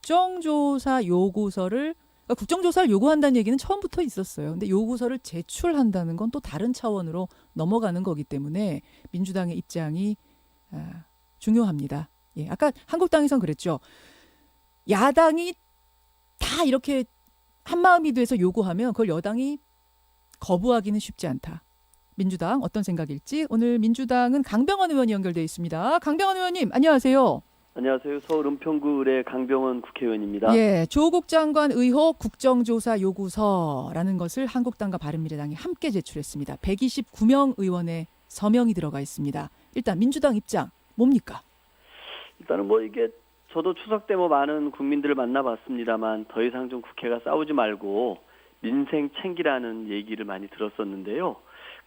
국정조사 요구서를 그러니까 국정조사를 요구한다는 얘기는 처음부터 있었어요. 근데 요구서를 제출한다는 건 또 다른 차원으로 넘어가는 거기 때문에 민주당의 입장이 중요합니다. 예, 아까 한국당에선 그랬죠. 야당이 다 이렇게 한마음이 돼서 요구하면 그걸 여당이 거부하기는 쉽지 않다. 민주당 어떤 생각일지 오늘 민주당은 강병원 의원이 연결돼 있습니다. 강병원 의원님 안녕하세요. 안녕하세요. 서울 은평구 의뢰 강병원 국회의원입니다. 예, 조국 장관 의혹 국정조사 요구서라는 것을 한국당과 바른미래당이 함께 제출했습니다. 129명 의원의 서명이 들어가 있습니다. 일단 민주당 입장 뭡니까? 일단은 이게 저도 추석 때 많은 국민들을 만나봤습니다만 더 이상 좀 국회가 싸우지 말고 민생 챙기라는 얘기를 많이 들었었는데요.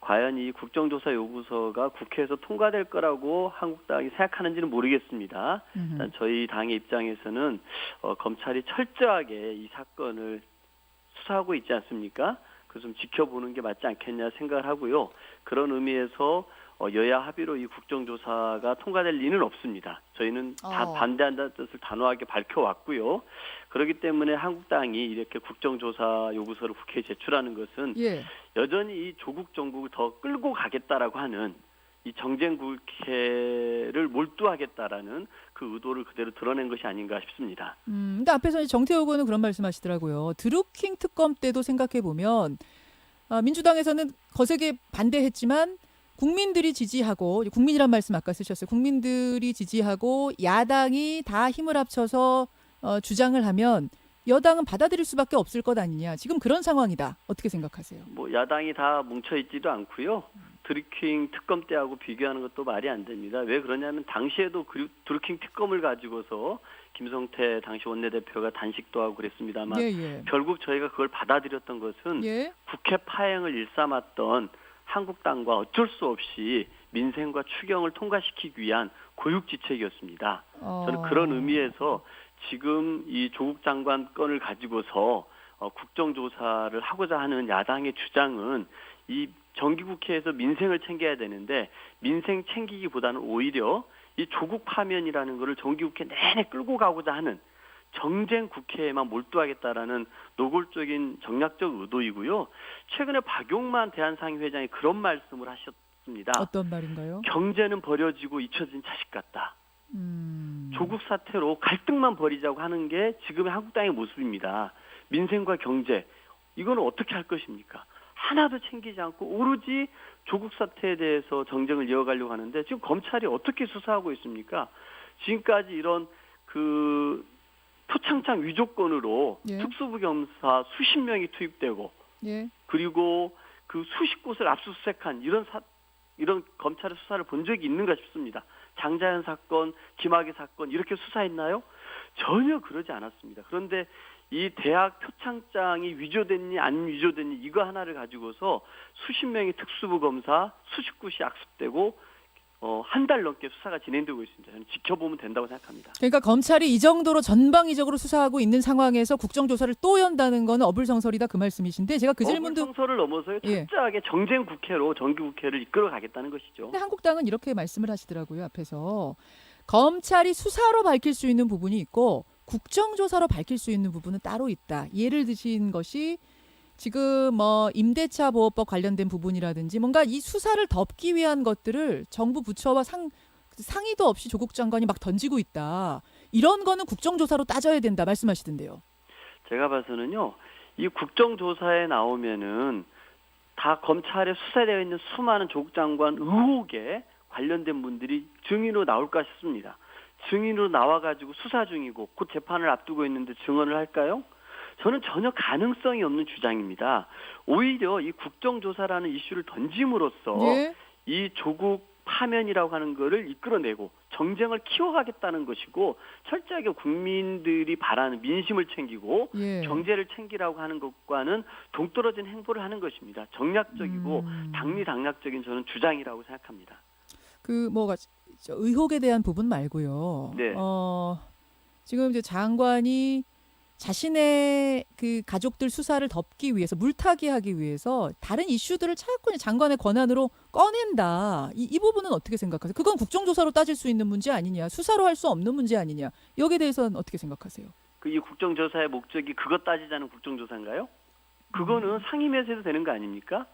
과연 이 국정조사 요구서가 국회에서 통과될 거라고 한국당이 생각하는지는 모르겠습니다. 일단 저희 당의 입장에서는 검찰이 철저하게 이 사건을 수사하고 있지 않습니까? 그래서 좀 지켜보는 게 맞지 않겠냐 생각을 하고요. 그런 의미에서 여야 합의로 이 국정조사가 통과될 리는 없습니다. 저희는 다 반대한다는 뜻을 단호하게 밝혀왔고요. 그렇기 때문에 한국당이 이렇게 국정조사 요구서를 국회에 제출하는 것은 여전히 이 조국 정국을 더 끌고 가겠다라고 하는 이 정쟁 국회를 몰두하겠다라는 그 의도를 그대로 드러낸 것이 아닌가 싶습니다. 근데 앞에서 정태욱 의원은 그런 말씀하시더라고요. 드루킹 특검 때도 생각해 보면 민주당에서는 거세게 반대했지만 국민들이 지지하고 국민이란 말씀 아까 쓰셨어요. 국민들이 지지하고 야당이 다 힘을 합쳐서 주장을 하면 여당은 받아들일 수밖에 없을 것 아니냐. 지금 그런 상황이다. 어떻게 생각하세요? 야당이 다 뭉쳐있지도 않고요. 드루킹 특검 때하고 비교하는 것도 말이 안 됩니다. 왜 그러냐면 당시에도 드루킹 특검을 가지고서 김성태 당시 원내대표가 단식도 하고 그랬습니다만 결국 저희가 그걸 받아들였던 것은 국회 파행을 일삼았던 한국당과 어쩔 수 없이 민생과 추경을 통과시키기 위한 고육지책이었습니다. 저는 그런 의미에서 지금 이 조국 장관 건을 가지고서 국정조사를 하고자 하는 야당의 주장은 이 정기국회에서 민생을 챙겨야 되는데 민생 챙기기보다는 오히려 이 조국 파면이라는 것을 정기국회 내내 끌고 가고자 하는 정쟁 국회에만 몰두하겠다라는 노골적인 정략적 의도이고요. 최근에 박용만 대한상의회장이 그런 말씀을 하셨습니다. 어떤 말인가요? 경제는 버려지고 잊혀진 자식 같다. 조국 사태로 갈등만 벌이자고 하는 게 지금의 한국당의 모습입니다. 민생과 경제, 이거는 어떻게 할 것입니까? 하나도 챙기지 않고 오로지 조국 사태에 대해서 정쟁을 이어가려고 하는데 지금 검찰이 어떻게 수사하고 있습니까? 지금까지 이런 표창장 위조건으로 특수부 검사 수십 명이 투입되고 그리고 그 수십 곳을 압수수색한 이런 검찰의 수사를 본 적이 있는가 싶습니다. 장자연 사건, 김학의 사건 이렇게 수사했나요? 전혀 그러지 않았습니다. 그런데 이 대학 표창장이 위조됐니 안 위조됐니 이거 하나를 가지고서 수십 명의 특수부 검사 수십 곳이 악습되고 한 달 넘게 수사가 진행되고 있습니다. 저는 지켜보면 된다고 생각합니다. 그러니까 검찰이 이 정도로 전방위적으로 수사하고 있는 상황에서 국정조사를 또 연다는 건 어불성설이다 그 말씀이신데 제가 그 질문도 어불성설을 넘어서요. 철저하게 정쟁 국회로 정기국회를 이끌어가겠다는 것이죠. 근데 한국당은 이렇게 말씀을 하시더라고요. 앞에서 검찰이 수사로 밝힐 수 있는 부분이 있고 국정조사로 밝힐 수 있는 부분은 따로 있다. 예를 드신 것이 지금 임대차 보호법 관련된 부분이라든지 뭔가 이 수사를 덮기 위한 것들을 정부 부처와 상의도 없이 조국 장관이 막 던지고 있다. 이런 거는 국정조사로 따져야 된다 말씀하시던데요. 제가 봐서는요. 이 국정조사에 나오면은 다 검찰에 수사되어 있는 수많은 조국 장관 의혹에 관련된 분들이 증인으로 나올까 싶습니다. 증인으로 나와가지고 수사 중이고 곧 재판을 앞두고 있는데 증언을 할까요? 저는 전혀 가능성이 없는 주장입니다. 오히려 이 국정조사라는 이슈를 던짐으로써 이 조국 파면이라고 하는 거를 이끌어내고 정쟁을 키워가겠다는 것이고 철저하게 국민들이 바라는 민심을 챙기고 경제를 챙기라고 하는 것과는 동떨어진 행보를 하는 것입니다. 정략적이고 당리당략적인 저는 주장이라고 생각합니다. 의혹에 대한 부분 말고요. 지금 이제 장관이 자신의 그 가족들 수사를 덮기 위해서 물타기 하기 위해서 다른 이슈들을 자꾸 장관의 권한으로 꺼낸다. 이 부분은 어떻게 생각하세요? 그건 국정조사로 따질 수 있는 문제 아니냐, 수사로 할 수 없는 문제 아니냐. 여기에 대해서는 어떻게 생각하세요? 이 국정조사의 목적이 그것 따지자는 국정조사인가요? 그거는 상임위에서 해도 되는 거 아닙니까?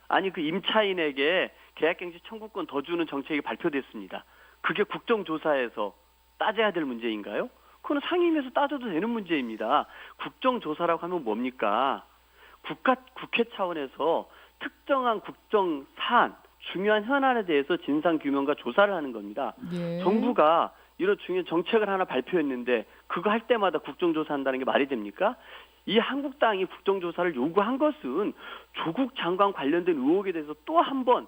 아니 그 임차인에게 계약갱신 청구권 더 주는 정책이 발표됐습니다. 그게 국정조사에서 따져야 될 문제인가요? 그건 상임위에서 따져도 되는 문제입니다. 국정조사라고 하면 뭡니까? 국회 차원에서 특정한 국정 사안, 중요한 현안에 대해서 진상규명과 조사를 하는 겁니다. 예. 정부가 이런 중요한 정책을 하나 발표했는데 그거 할 때마다 국정조사한다는 게 말이 됩니까? 이 한국당이 국정조사를 요구한 것은 조국 장관 관련된 의혹에 대해서 또 한 번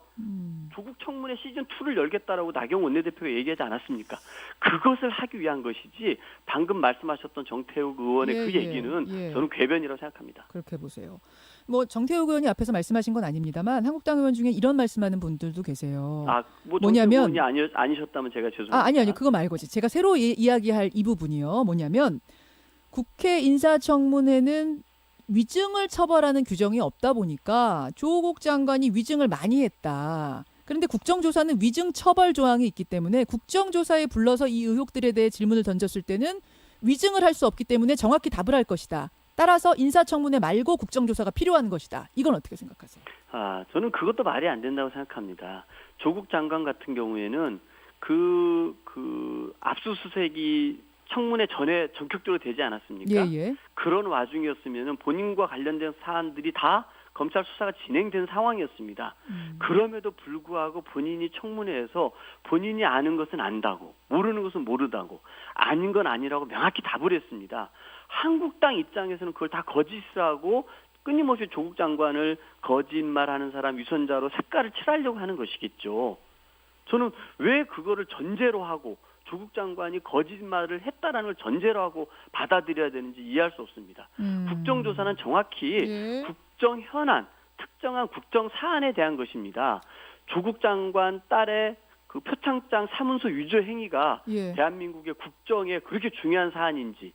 조국 청문회 시즌2를 열겠다라고 나경원 원내대표가 얘기하지 않았습니까? 그것을 하기 위한 것이지 방금 말씀하셨던 정태욱 의원의 그 얘기는 저는 궤변이라고 생각합니다. 그렇게 보세요. 뭐 정태욱 의원이 앞에서 말씀하신 건 아닙니다만 한국당 의원 중에 이런 말씀하는 분들도 계세요. 뭐 뭐냐면 정태욱 의원이 아니셨다면 제가 죄송합니다. 아니요. 그거 말고지. 제가 새로 이야기할 이 부분이요. 뭐냐면 국회 인사청문회는 위증을 처벌하는 규정이 없다 보니까 조국 장관이 위증을 많이 했다. 그런데 국정조사는 위증 처벌 조항이 있기 때문에 국정조사에 불러서 이 의혹들에 대해 질문을 던졌을 때는 위증을 할 수 없기 때문에 정확히 답을 할 것이다. 따라서 인사청문회 말고 국정조사가 필요한 것이다. 이건 어떻게 생각하세요? 저는 그것도 말이 안 된다고 생각합니다. 조국 장관 같은 경우에는 압수수색이 청문회 전에 전격적으로 되지 않았습니까? 예. 그런 와중이었으면 본인과 관련된 사안들이 다 검찰 수사가 진행된 상황이었습니다. 그럼에도 불구하고 본인이 청문회에서 본인이 아는 것은 안다고, 모르는 것은 모르다고, 아닌 건 아니라고 명확히 답을 했습니다. 한국당 입장에서는 그걸 다 거짓이라고 끊임없이 조국 장관을 거짓말하는 사람, 위선자로 색깔을 칠하려고 하는 것이겠죠. 저는 왜 그거를 전제로 하고 조국 장관이 거짓말을 했다라는 걸 전제로 하고 받아들여야 되는지 이해할 수 없습니다. 국정조사는 정확히 국정 현안, 특정한 국정 사안에 대한 것입니다. 조국 장관 딸의 그 표창장 사문서 위조 행위가 대한민국의 국정에 그렇게 중요한 사안인지,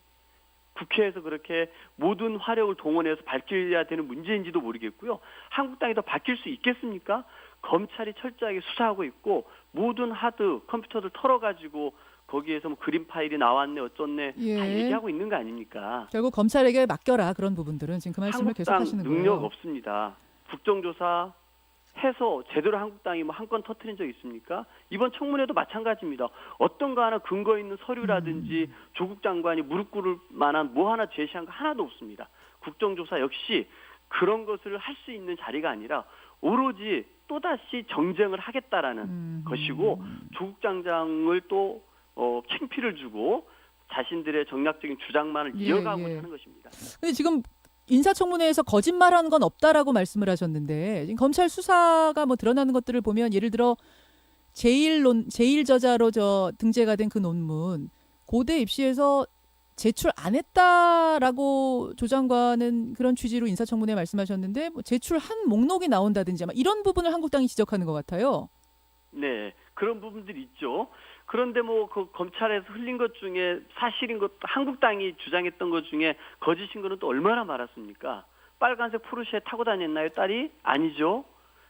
국회에서 그렇게 모든 화력을 동원해서 밝혀야 되는 문제인지도 모르겠고요. 한국당이 더 밝힐 수 있겠습니까? 검찰이 철저하게 수사하고 있고 모든 하드 컴퓨터들 털어가지고 거기에서 뭐 그림 파일이 나왔네 어쩌네 다 얘기하고 있는 거 아닙니까? 결국 검찰에게 맡겨라 그런 부분들은 지금 그 말씀을 계속 하시는 거예요. 능력 없습니다. 국정조사 해서 제대로 한국당이 뭐 한 건 터트린 적 있습니까? 이번 청문회도 마찬가지입니다. 어떤 거 하나 근거 있는 서류라든지 조국 장관이 무릎 꿇을 만한 뭐 하나 제시한 거 하나도 없습니다. 국정조사 역시 그런 것을 할 수 있는 자리가 아니라 오로지 또다시 정쟁을 하겠다라는 것이고 조국 장관을 또 창피를 주고 자신들의 정략적인 주장만을 이어가고 하는 것입니다. 근데 지금 인사청문회에서 거짓말하는 건 없다라고 말씀을 하셨는데 지금 검찰 수사가 뭐 드러나는 것들을 보면 예를 들어 제일 저자로 등재가 된 그 논문 고대 입시에서 제출 안 했다라고 조 장관은 그런 취지로 인사청문회에 말씀하셨는데 뭐 제출한 목록이 나온다든지 아마 이런 부분을 한국당이 지적하는 것 같아요. 네, 그런 부분들이 있죠. 그런데 뭐 그 검찰에서 흘린 것 중에 사실인 것, 한국당이 주장했던 것 중에 거짓인 거는 또 얼마나 많았습니까? 빨간색 포르쉐 타고 다녔나요, 딸이? 아니죠.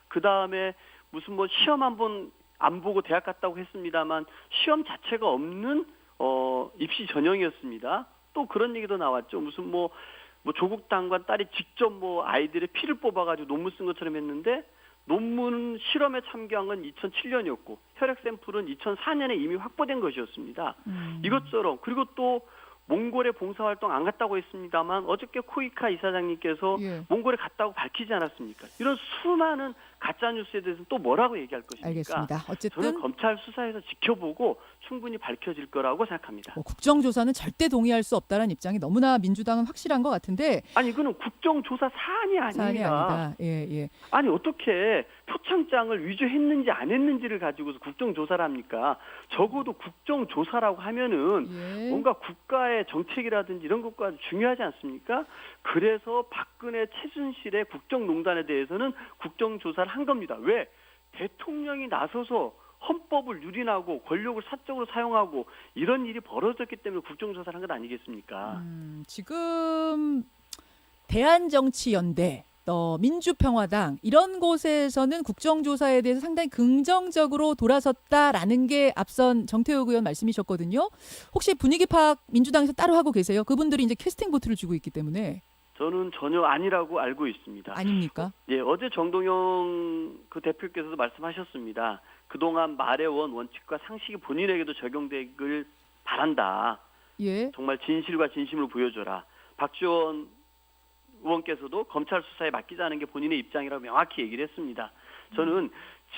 그 다음에 무슨 뭐 시험 한 번 안 보고 대학 갔다고 했습니다만 시험 자체가 없는 입시 전형이었습니다. 또 그런 얘기도 나왔죠. 무슨 뭐 조국 장관 딸이 직접 뭐 아이들의 피를 뽑아가지고 논문 쓴 것처럼 했는데 논문 실험에 참여한 건 2007년이었고 혈액 샘플은 2004년에 이미 확보된 것이었습니다. 이것처럼 그리고 또 몽골에 봉사활동 안 갔다고 했습니다만 어저께 코이카 이사장님께서 몽골에 갔다고 밝히지 않았습니까? 이런 수많은 가짜뉴스에 대해서 또 뭐라고 얘기할 것입니까? 알겠습니다. 어쨌든 저는 검찰 수사에서 지켜보고 충분히 밝혀질 거라고 생각합니다. 국정조사는 절대 동의할 수 없다는 입장이 너무나 민주당은 확실한 것 같은데 아니 이거는 국정조사 사안이 아닙니다. 아니 어떻게 표창장을 위조했는지 안 했는지를 가지고서 국정조사를 합니까? 적어도 국정조사라고 하면은 뭔가 국가의 정책이라든지 이런 것과 중요하지 않습니까? 그래서 박근혜 최순실의 국정농단에 대해서는 국정조사를 한 겁니다. 왜? 대통령이 나서서 헌법을 유린하고 권력을 사적으로 사용하고 이런 일이 벌어졌기 때문에 국정조사를 한 것 아니겠습니까? 지금 대한정치연대 민주평화당 이런 곳에서는 국정조사에 대해서 상당히 긍정적으로 돌아섰다라는 게 앞선 정태욱 의원 말씀이셨거든요. 혹시 분위기 파악 민주당에서 따로 하고 계세요? 그분들이 이제 캐스팅 보트를 주고 있기 때문에. 저는 전혀 아니라고 알고 있습니다. 아닙니까? 예, 어제 정동영 그 대표께서도 말씀하셨습니다. 그동안 말해온 원칙과 상식이 본인에게도 적용되길 바란다. 예. 정말 진실과 진심을 보여줘라. 박지원 의원께서도 검찰 수사에 맡기자는 게 본인의 입장이라고 명확히 얘기를 했습니다. 저는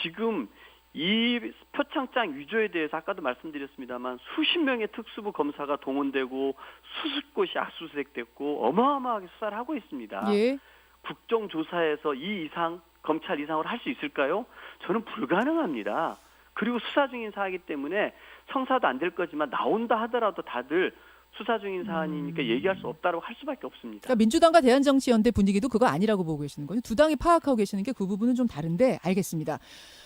지금 이 표창장 위조에 대해서 아까도 말씀드렸습니다만 수십 명의 특수부 검사가 동원되고 수십 곳이 압수수색됐고 어마어마하게 수사를 하고 있습니다. 예. 국정조사에서 이 이상 검찰 이상으로 할 수 있을까요? 저는 불가능합니다. 그리고 수사 중인 사안이기 때문에 성사도 안 될 거지만 나온다 하더라도 다들 수사 중인 사안이니까 얘기할 수 없다고 할 수밖에 없습니다. 그러니까 민주당과 대한정치연대 분위기도 그거 아니라고 보고 계시는 거예요. 두 당이 파악하고 계시는 게 그 부분은 좀 다른데 알겠습니다.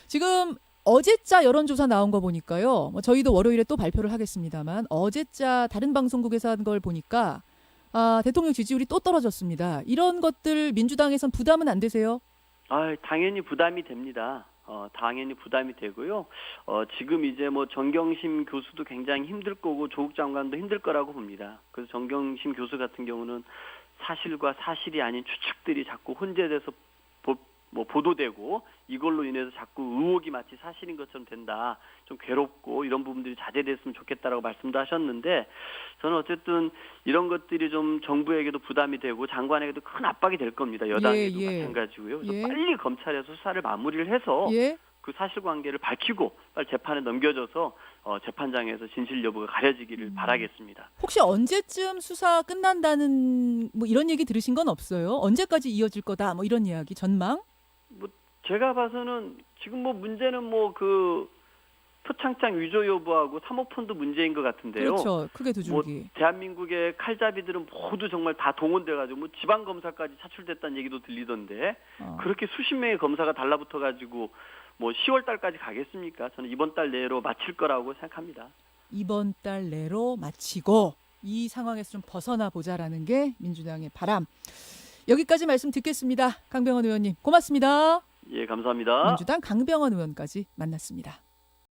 지금 어제자 여론조사 나온 거 보니까요. 뭐 저희도 월요일에 또 발표를 하겠습니다만 어제자 다른 방송국에서 한 걸 보니까 대통령 지지율이 또 떨어졌습니다. 이런 것들 민주당에선 부담은 안 되세요? 당연히 부담이 됩니다. 당연히 부담이 되고요. 지금 이제 뭐 정경심 교수도 굉장히 힘들 거고 조국 장관도 힘들 거라고 봅니다. 그래서 정경심 교수 같은 경우는 사실과 사실이 아닌 추측들이 자꾸 혼재돼서 보도되고 이걸로 인해서 자꾸 의혹이 마치 사실인 것처럼 된다. 좀 괴롭고 이런 부분들이 자제됐으면 좋겠다라고 말씀도 하셨는데 저는 어쨌든 이런 것들이 좀 정부에게도 부담이 되고 장관에게도 큰 압박이 될 겁니다. 여당에도 마찬가지고요. 그래서 빨리 검찰에서 수사를 마무리를 해서 그 사실관계를 밝히고 빨리 재판에 넘겨져서 재판장에서 진실 여부가 가려지기를 바라겠습니다. 혹시 언제쯤 수사 끝난다는 뭐 이런 얘기 들으신 건 없어요? 언제까지 이어질 거다 뭐 이런 이야기 전망? 뭐 제가 봐서는 지금 뭐 문제는 뭐 그 표창장 위조 여부하고 사모펀드 문제인 것 같은데요. 그렇죠. 크게 두 줄기. 뭐 대한민국의 칼잡이들은 모두 정말 다 동원돼가지고 뭐 지방 검사까지 차출됐다는 얘기도 들리던데 그렇게 수십 명의 검사가 달라붙어가지고 뭐 10월 달까지 가겠습니까? 저는 이번 달 내로 마칠 거라고 생각합니다. 이번 달 내로 마치고 이 상황에서 좀 벗어나 보자라는 게 민주당의 바람. 여기까지 말씀 듣겠습니다. 강병원 의원님 고맙습니다. 예, 감사합니다. 민주당 강병원 의원까지 만났습니다.